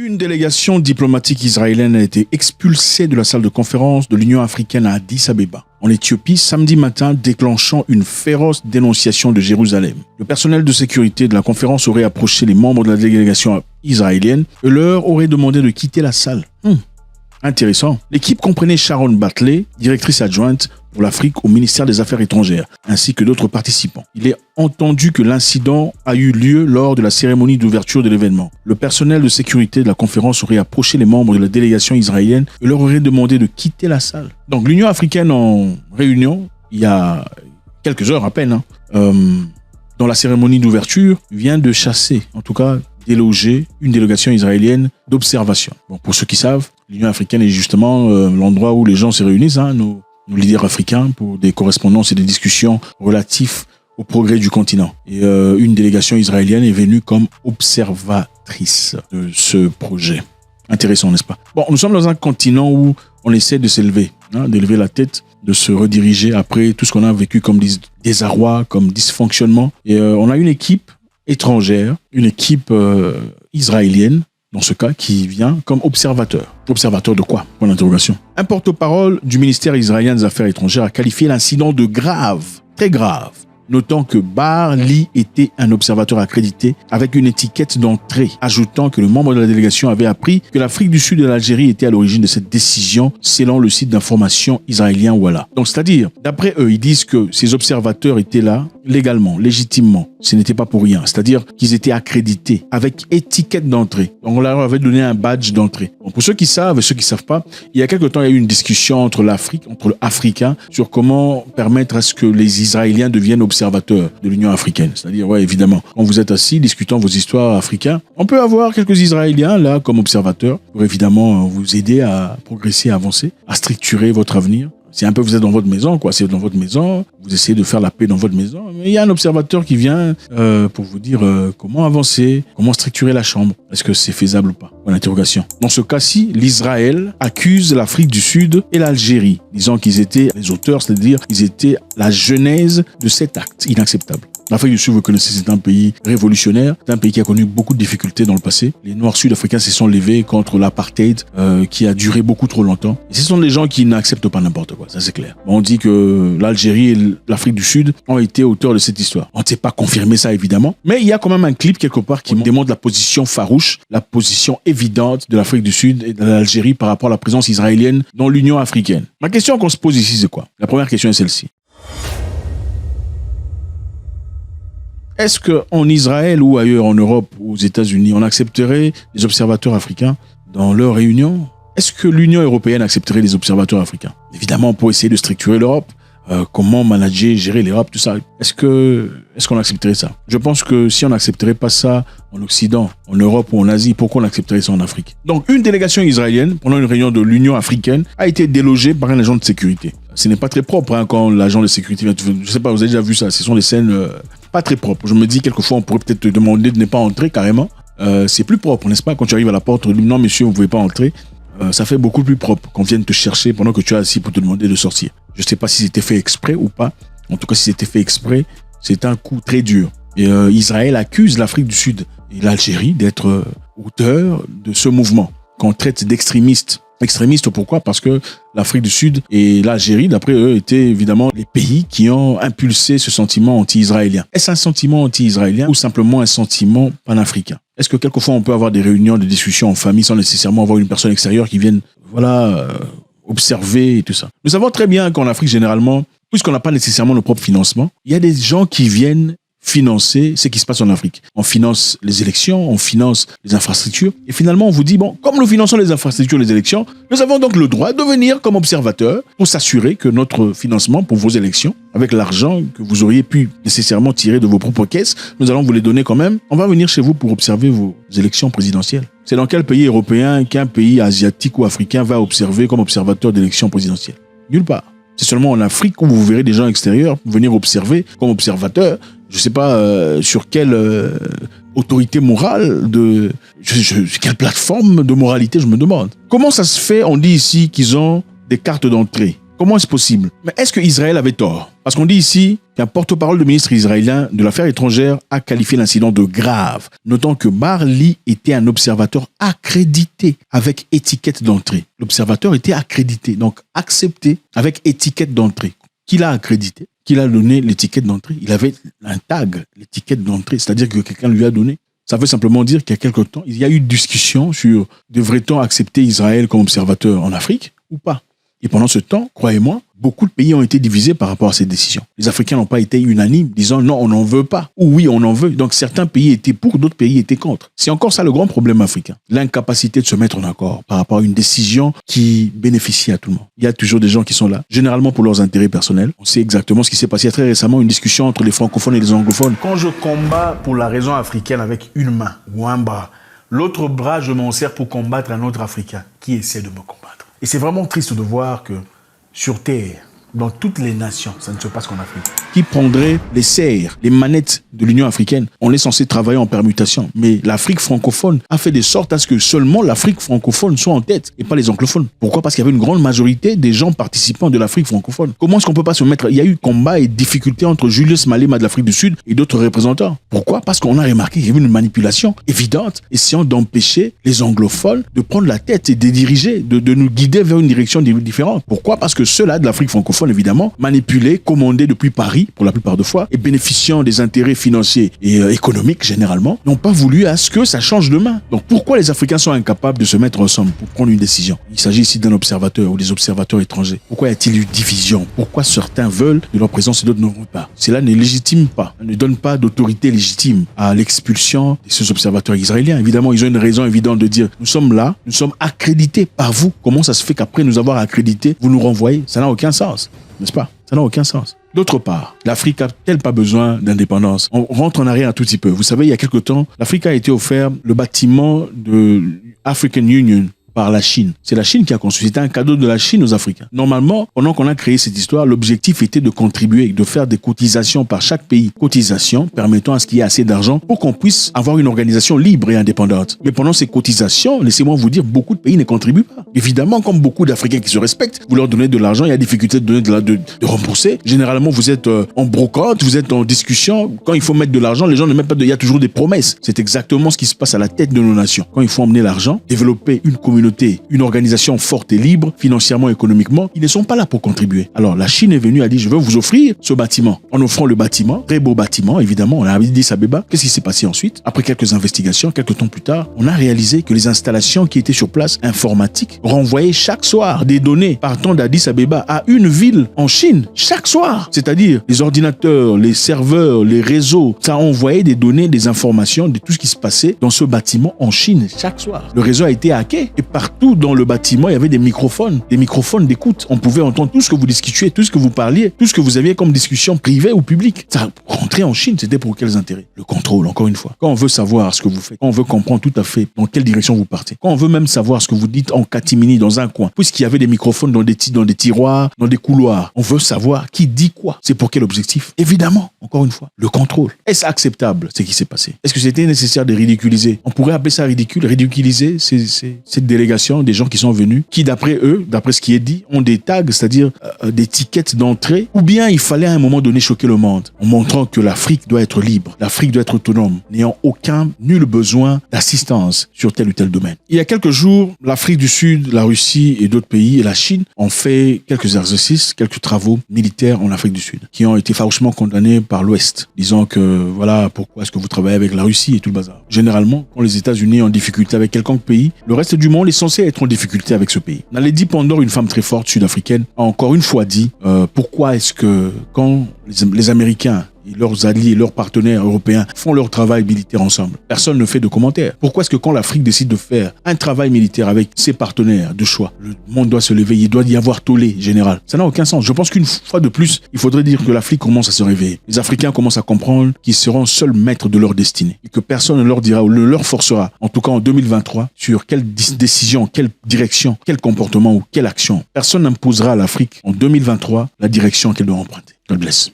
Une délégation diplomatique israélienne a été expulsée de la salle de conférence de l'Union africaine à Addis Abeba, en Éthiopie, samedi matin, déclenchant une féroce dénonciation de Jérusalem. Le personnel de sécurité de la conférence aurait approché les membres de la délégation israélienne et leur aurait demandé de quitter la salle. Intéressant. L'équipe comprenait Sharon Bartley, directrice adjointe pour l'Afrique au ministère des Affaires étrangères, ainsi que d'autres participants. Il est entendu que l'incident a eu lieu lors de la cérémonie d'ouverture de l'événement. Le personnel de sécurité de la conférence aurait approché les membres de la délégation israélienne et leur aurait demandé de quitter la salle. Donc l'Union africaine en réunion, il y a quelques heures à peine, dans la cérémonie d'ouverture, vient de chasser, en tout cas déloger une délégation israélienne d'observation. Bon, pour ceux qui savent, l'Union africaine est justement l'endroit où les gens se réunissent, nos leaders africains, pour des correspondances et des discussions relatives au progrès du continent. Et une délégation israélienne est venue comme observatrice de ce projet. Intéressant, n'est-ce pas? Bon, nous sommes dans un continent où on essaie de s'élever, d'élever la tête, de se rediriger après tout ce qu'on a vécu comme désarroi, comme dysfonctionnement. Et on a une équipe étrangère, une équipe israélienne, dans ce cas, qui vient comme observateur. Observateur de quoi? Point d'interrogation. Un porte-parole du ministère israélien des Affaires étrangères a qualifié l'incident de grave, très grave, notant que Bar Lee était un observateur accrédité avec une étiquette d'entrée, ajoutant que le membre de la délégation avait appris que l'Afrique du Sud et l'Algérie étaient à l'origine de cette décision, selon le site d'information israélien Walla. Donc, c'est-à-dire, d'après eux, ils disent que ces observateurs étaient là légalement, légitimement. Ce n'était pas pour rien. C'est-à-dire qu'ils étaient accrédités avec étiquette d'entrée. Donc, on leur avait donné un badge d'entrée. Bon, pour ceux qui savent et ceux qui ne savent pas, il y a quelque temps, il y a eu une discussion entre l'Afrique, entre les Africains, sur comment permettre à ce que les Israéliens deviennent observateurs de l'Union africaine. C'est-à-dire, ouais, évidemment, quand vous êtes assis, discutant vos histoires africaines, on peut avoir quelques Israéliens là comme observateurs pour évidemment vous aider à progresser, à avancer, à structurer votre avenir. C'est un peu, vous êtes dans votre maison, quoi. C'est dans votre maison, vous essayez de faire la paix dans votre maison, mais il y a un observateur qui vient pour vous dire comment avancer, comment structurer la chambre. Est-ce que c'est faisable ou pas? Bonne interrogation. Dans ce cas-ci, l'Israël accuse l'Afrique du Sud et l'Algérie, disant qu'ils étaient les auteurs, c'est-à-dire qu'ils étaient la genèse de cet acte inacceptable. L'Afrique du Sud, vous connaissez, c'est un pays révolutionnaire, c'est un pays qui a connu beaucoup de difficultés dans le passé. Les Noirs sud-africains se sont levés contre l'apartheid qui a duré beaucoup trop longtemps. Et ce sont des gens qui n'acceptent pas n'importe quoi, ça c'est clair. On dit que l'Algérie et l'Afrique du Sud ont été auteurs de cette histoire. On ne sait pas confirmer ça évidemment, mais il y a quand même un clip quelque part qui démontre la position farouche, la position évidente de l'Afrique du Sud et de l'Algérie par rapport à la présence israélienne dans l'Union africaine. Ma question qu'on se pose ici, c'est quoi? La première question est celle-ci. Est-ce qu'en Israël ou ailleurs en Europe ou aux États-Unis, on accepterait les observateurs africains dans leurs réunions? Est-ce que l'Union européenne accepterait les observateurs africains? Évidemment, pour essayer de structurer l'Europe, comment manager, gérer l'Europe, tout ça. Est-ce qu'on accepterait ça? Je pense que si on n'accepterait pas ça en Occident, en Europe ou en Asie, pourquoi on accepterait ça en Afrique? Donc, une délégation israélienne, pendant une réunion de l'Union africaine, a été délogée par un agent de sécurité. Ce n'est pas très propre quand l'agent de sécurité vient. Je ne sais pas, vous avez déjà vu ça. Ce sont des scènes pas très propres. Je me dis, quelquefois, on pourrait peut-être te demander de ne pas entrer carrément. C'est plus propre, n'est-ce pas? Quand tu arrives à la porte, on dit non, monsieur, vous ne pouvez pas entrer. Ça fait beaucoup plus propre qu'on vienne te chercher pendant que tu es assis pour te demander de sortir. Je ne sais pas si c'était fait exprès ou pas. En tout cas, si c'était fait exprès, c'est un coup très dur. Et Israël accuse l'Afrique du Sud et l'Algérie d'être auteurs de ce mouvement qu'on traite d'extrémistes. Extrémistes, pourquoi? Parce que l'Afrique du Sud et l'Algérie, d'après eux, étaient évidemment les pays qui ont impulsé ce sentiment anti-israélien. Est-ce un sentiment anti-israélien ou simplement un sentiment panafricain? Est-ce que quelquefois on peut avoir des réunions, des discussions en famille sans nécessairement avoir une personne extérieure qui vienne, observer et tout ça? Nous savons très bien qu'en Afrique, généralement, puisqu'on n'a pas nécessairement nos propres financements, il y a des gens qui viennent financer ce qui se passe en Afrique. On finance les élections, on finance les infrastructures. Et finalement, on vous dit, bon, comme nous finançons les infrastructures, les élections, nous avons donc le droit de venir comme observateur pour s'assurer que notre financement pour vos élections, avec l'argent que vous auriez pu nécessairement tirer de vos propres caisses, nous allons vous les donner quand même. On va venir chez vous pour observer vos élections présidentielles. C'est dans quel pays européen qu'un pays asiatique ou africain va observer comme observateur d'élections présidentielles? Nulle part. C'est seulement en Afrique où vous verrez des gens extérieurs venir observer comme observateurs. Je ne sais pas sur quelle autorité morale, quelle plateforme de moralité, je me demande. Comment ça se fait, on dit ici qu'ils ont des cartes d'entrée? Comment est-ce possible? Mais est-ce que Israël avait tort? Parce qu'on dit ici qu'un porte-parole du ministre israélien de l'affaires étrangères a qualifié l'incident de grave, notant que Bar-Lee était un observateur accrédité avec étiquette d'entrée. L'observateur était accrédité, donc accepté avec étiquette d'entrée. Qui l'a accrédité? Qui l'a donné l'étiquette d'entrée? Il avait un tag, l'étiquette d'entrée, c'est-à-dire que quelqu'un lui a donné. Ça veut simplement dire qu'il y a quelque temps, il y a eu une discussion sur devrait-on accepter Israël comme observateur en Afrique ou pas. Et pendant ce temps, croyez-moi, beaucoup de pays ont été divisés par rapport à cette décision. Les Africains n'ont pas été unanimes, disant non, on n'en veut pas, ou oui, on en veut. Donc certains pays étaient pour, d'autres pays étaient contre. C'est encore ça le grand problème africain. L'incapacité de se mettre en accord par rapport à une décision qui bénéficie à tout le monde. Il y a toujours des gens qui sont là, généralement pour leurs intérêts personnels. On sait exactement ce qui s'est passé. Il y a très récemment une discussion entre les francophones et les anglophones. Quand je combats pour la raison africaine avec une main ou un bras, l'autre bras, je m'en sers pour combattre un autre Africain qui essaie de me combattre. Et c'est vraiment triste de voir que sur Terre, dans toutes les nations, ça ne se passe qu'en Afrique. Qui prendrait les serres, les manettes de l'Union africaine? On est censé travailler en permutation. Mais l'Afrique francophone a fait de sorte à ce que seulement l'Afrique francophone soit en tête et pas les anglophones. Pourquoi? Parce qu'il y avait une grande majorité des gens participants de l'Afrique francophone. Comment est-ce qu'on peut pas se mettre... Il y a eu combat et difficultés entre Julius Malema de l'Afrique du Sud et d'autres représentants. Pourquoi? Parce qu'on a remarqué qu'il y avait une manipulation évidente essayant d'empêcher les anglophones de prendre la tête et de diriger, de nous guider vers une direction différente. Pourquoi? Parce que ceux-là de l'Afrique francophone, évidemment, manipulés, commandés depuis Paris, pour la plupart de fois, et bénéficiant des intérêts financiers et économiques, généralement, n'ont pas voulu à ce que ça change de main. Donc, pourquoi les Africains sont incapables de se mettre ensemble pour prendre une décision? Il s'agit ici d'un observateur ou des observateurs étrangers. Pourquoi y a-t-il eu division? Pourquoi certains veulent de leur présence et d'autres n'en veulent pas? Cela ne légitime pas, ne donne pas d'autorité légitime à l'expulsion de ces observateurs israéliens. Évidemment, ils ont une raison évidente de dire, nous sommes là, nous sommes accrédités par vous. Comment ça se fait qu'après nous avoir accrédités, vous nous renvoyez? Ça n'a aucun sens. N'est-ce pas? Ça n'a aucun sens. D'autre part, l'Afrique a-t-elle pas besoin d'indépendance? On rentre en arrière un tout petit peu. Vous savez, il y a quelque temps, l'Afrique a été offert le bâtiment de African Union par la Chine. C'est la Chine qui a construit. C'était un cadeau de la Chine aux Africains. Normalement, pendant qu'on a créé cette histoire, l'objectif était de contribuer, de faire des cotisations par chaque pays. Cotisations permettant à ce qu'il y ait assez d'argent pour qu'on puisse avoir une organisation libre et indépendante. Mais pendant ces cotisations, laissez-moi vous dire, beaucoup de pays ne contribuent pas. Évidemment, comme beaucoup d'Africains qui se respectent, vous leur donnez de l'argent, il y a difficulté de rembourser. Généralement, vous êtes en brocante, vous êtes en discussion. Quand il faut mettre de l'argent, les gens ne mettent pas il y a toujours des promesses. C'est exactement ce qui se passe à la tête de nos nations. Quand il faut emmener l'argent, développer une communauté, une organisation forte et libre, financièrement, économiquement, ils ne sont pas là pour contribuer. Alors, la Chine est venue, a dit, je veux vous offrir ce bâtiment. En offrant le bâtiment, très beau bâtiment, évidemment, on a dit Addis Abeba. Qu'est-ce qui s'est passé ensuite? Après quelques investigations, quelques temps plus tard, on a réalisé que les installations qui étaient sur place, informatiques, renvoyaient chaque soir des données partant d'Addis Abeba à une ville en Chine, chaque soir. C'est-à-dire, les ordinateurs, les serveurs, les réseaux, ça envoyait des données, des informations de tout ce qui se passait dans ce bâtiment en Chine, chaque soir. Le réseau a été hacké et partout dans le bâtiment, il y avait des microphones d'écoute. On pouvait entendre tout ce que vous discutiez, tout ce que vous parliez, tout ce que vous aviez comme discussion privée ou publique. Ça rentrait en Chine, c'était pour quels intérêts? Le contrôle, encore une fois. Quand on veut savoir ce que vous faites, quand on veut comprendre tout à fait dans quelle direction vous partez, quand on veut même savoir ce que vous dites en catimini dans un coin, puisqu'il y avait des microphones dans des tiroirs, dans des couloirs, on veut savoir qui dit quoi. C'est pour quel objectif? Évidemment, encore une fois, le contrôle. Est-ce acceptable ce qui s'est passé? Est-ce que c'était nécessaire de ridiculiser? On pourrait appeler ça ridicule, ridiculiser cette délégation des gens qui sont venus, qui d'après eux, d'après ce qui est dit, ont des tags, c'est-à-dire des tickets d'entrée, ou bien il fallait à un moment donné choquer le monde, en montrant que l'Afrique doit être libre, l'Afrique doit être autonome, n'ayant nul besoin d'assistance sur tel ou tel domaine. Il y a quelques jours, l'Afrique du Sud, la Russie et d'autres pays, et la Chine, ont fait quelques exercices, quelques travaux militaires en Afrique du Sud, qui ont été farouchement condamnés par l'Ouest, disant que voilà, pourquoi est-ce que vous travaillez avec la Russie et tout le bazar. Généralement, quand les États-Unis ont en difficulté avec quelconque pays, le reste du monde est censé être en difficulté avec ce pays. Naledi Pandor, une femme très forte sud-africaine, a encore une fois dit pourquoi est-ce que quand les Américains et leurs alliés, leurs partenaires européens font leur travail militaire ensemble, personne ne fait de commentaires. Pourquoi est-ce que quand l'Afrique décide de faire un travail militaire avec ses partenaires de choix, le monde doit se lever, il doit y avoir tollé général? Ça n'a aucun sens. Je pense qu'une fois de plus, il faudrait dire que l'Afrique commence à se réveiller. Les Africains commencent à comprendre qu'ils seront seuls maîtres de leur destinée et que personne ne leur dira ou ne leur forcera, en tout cas en 2023, sur quelle décision, quelle direction, quel comportement ou quelle action. Personne n'imposera à l'Afrique en 2023 la direction qu'elle doit emprunter. God bless.